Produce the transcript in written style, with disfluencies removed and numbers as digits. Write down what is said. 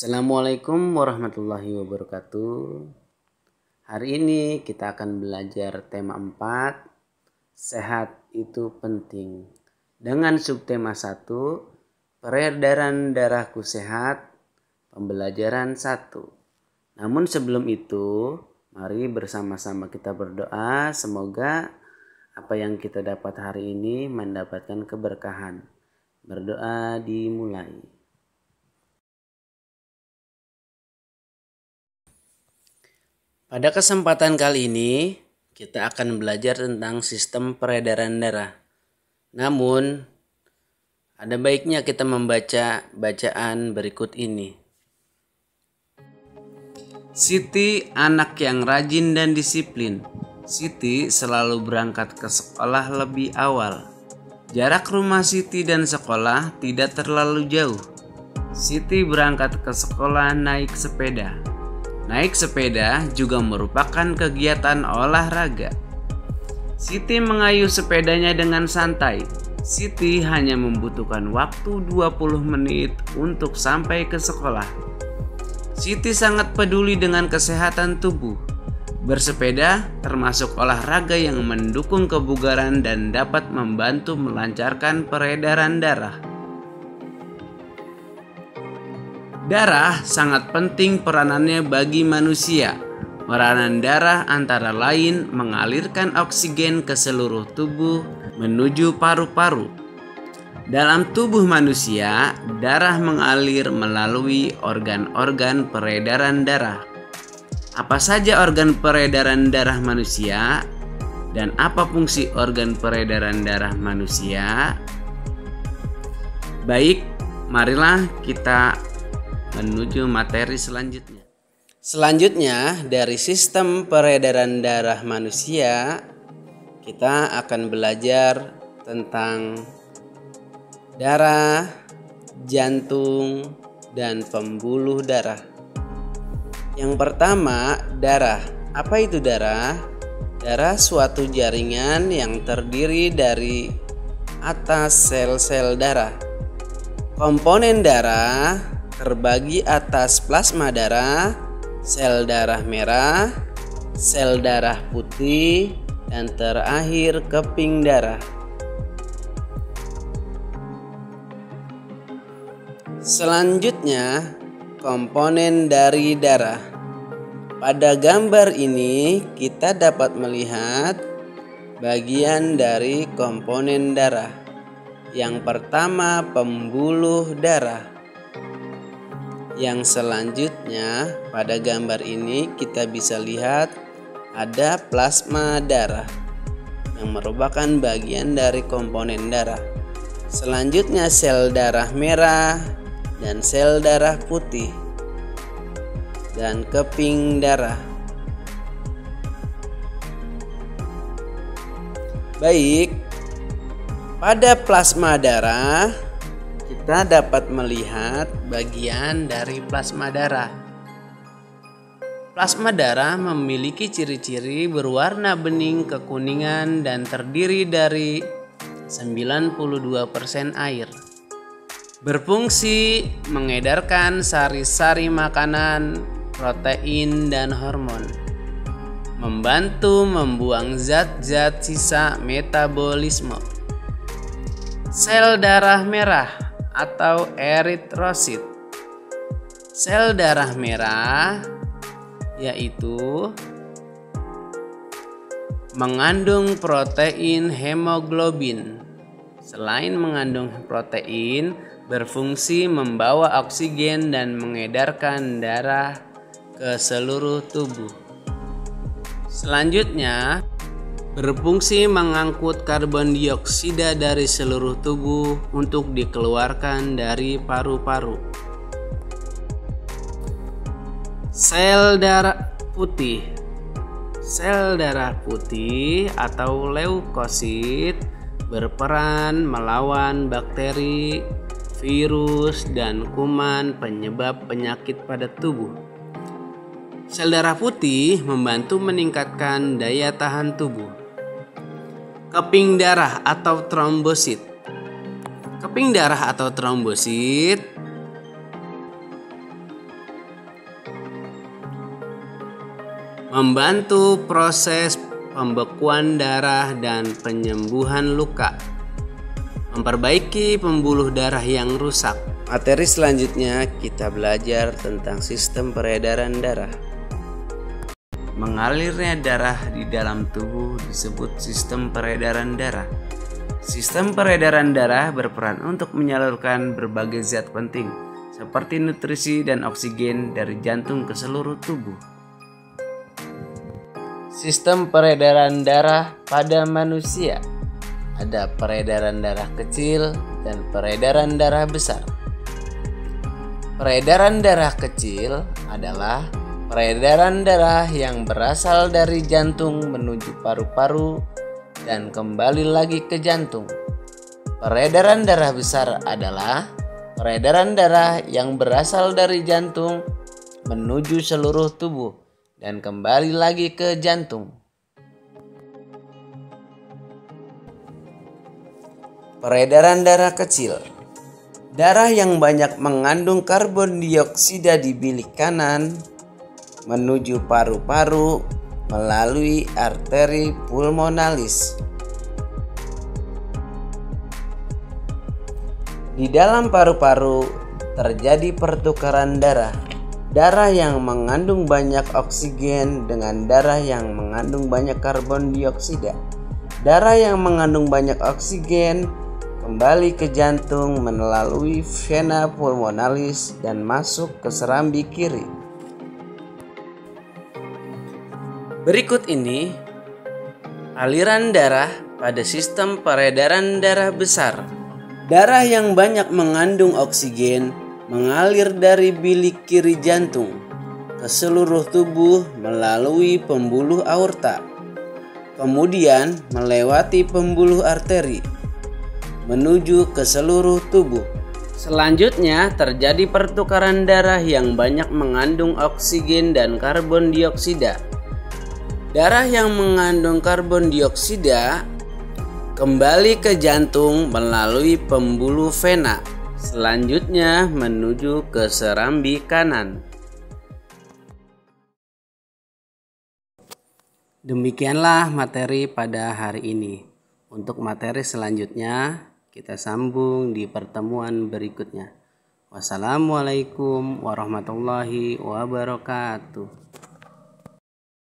Assalamualaikum warahmatullahi wabarakatuh. Hari ini kita akan belajar tema 4, sehat itu penting. Dengan subtema 1, peredaran darahku sehat, pembelajaran 1. Namun sebelum itu, mari bersama-sama kita berdoa semoga apa yang kita dapat hari ini mendapatkan keberkahan. Berdoa dimulai. Pada kesempatan kali ini, kita akan belajar tentang sistem peredaran darah. Namun, ada baiknya kita membaca bacaan berikut ini. Siti anak yang rajin dan disiplin. Siti selalu berangkat ke sekolah lebih awal. Jarak rumah Siti dan sekolah tidak terlalu jauh. Siti berangkat ke sekolah naik sepeda. Naik sepeda juga merupakan kegiatan olahraga. Siti mengayuh sepedanya dengan santai. Siti hanya membutuhkan waktu 20 menit untuk sampai ke sekolah. Siti sangat peduli dengan kesehatan tubuh. Bersepeda termasuk olahraga yang mendukung kebugaran dan dapat membantu melancarkan peredaran darah. Darah sangat penting peranannya bagi manusia. Peranan darah antara lain mengalirkan oksigen ke seluruh tubuh menuju paru-paru. Dalam tubuh manusia, darah mengalir melalui organ-organ peredaran darah. Apa saja organ peredaran darah manusia dan apa fungsi organ peredaran darah manusia? Baik, marilah kita menuju materi selanjutnya. Selanjutnya, dari sistem peredaran darah manusia, kita akan belajar tentang darah, jantung, dan pembuluh darah. Yang pertama, darah. Apa itu darah? Darah suatu jaringan yang terdiri dari atas sel-sel darah. Komponen darah terbagi atas plasma darah, sel darah merah, sel darah putih, dan terakhir keping darah. Selanjutnya, komponen dari darah. Pada gambar ini kita dapat melihat bagian dari komponen darah. Yang pertama, pembuluh darah. Yang selanjutnya, pada gambar ini kita bisa lihat ada plasma darah yang merupakan bagian dari komponen darah. Selanjutnya, sel darah merah dan sel darah putih dan keping darah. Baik, pada plasma darah kita dapat melihat bagian dari plasma darah. Plasma darah memiliki ciri-ciri berwarna bening kekuningan dan terdiri dari 92% air. Berfungsi mengedarkan sari-sari makanan, protein, dan hormon. Membantu membuang zat-zat sisa metabolisme. Sel darah merah atau eritrosit. Sel darah merah yaitu mengandung protein hemoglobin. Selain mengandung protein, berfungsi membawa oksigen dan mengedarkan darah ke seluruh tubuh. Selanjutnya, berfungsi mengangkut karbon dioksida dari seluruh tubuh untuk dikeluarkan dari paru-paru. Sel darah putih. Sel darah putih atau leukosit berperan melawan bakteri, virus, dan kuman penyebab penyakit pada tubuh. Sel darah putih membantu meningkatkan daya tahan tubuh. Keping darah atau trombosit. Keping darah atau trombosit Membantu proses pembekuan darah dan penyembuhan luka, memperbaiki pembuluh darah yang rusak. Materi selanjutnya kita belajar tentang sistem peredaran darah. Mengalirnya darah di dalam tubuh disebut sistem peredaran darah. Sistem peredaran darah berperan untuk menyalurkan berbagai zat penting seperti nutrisi dan oksigen dari jantung ke seluruh tubuh. Sistem peredaran darah pada manusia. Ada peredaran darah kecil dan peredaran darah besar. Peredaran darah kecil adalah peredaran darah yang berasal dari jantung menuju paru-paru dan kembali lagi ke jantung. Peredaran darah besar adalah peredaran darah yang berasal dari jantung menuju seluruh tubuh dan kembali lagi ke jantung. Peredaran darah kecil. Darah yang banyak mengandung karbon dioksida di bilik kanan menuju paru-paru melalui arteri pulmonalis. Di dalam paru-paru terjadi pertukaran darah. Darah yang mengandung banyak oksigen dengan darah yang mengandung banyak karbon dioksida. Darah yang mengandung banyak oksigen kembali ke jantung melalui vena pulmonalis dan masuk ke serambi kiri. Berikut ini aliran darah pada sistem peredaran darah besar. Darah yang banyak mengandung oksigen mengalir dari bilik kiri jantung ke seluruh tubuh melalui pembuluh aorta, kemudian melewati pembuluh arteri menuju ke seluruh tubuh. Selanjutnya terjadi pertukaran darah yang banyak mengandung oksigen dan karbon dioksida. Darah yang mengandung karbon dioksida kembali ke jantung melalui pembuluh vena. Selanjutnya menuju ke serambi kanan. Demikianlah materi pada hari ini. Untuk materi selanjutnya kita sambung di pertemuan berikutnya. Wassalamualaikum warahmatullahi wabarakatuh.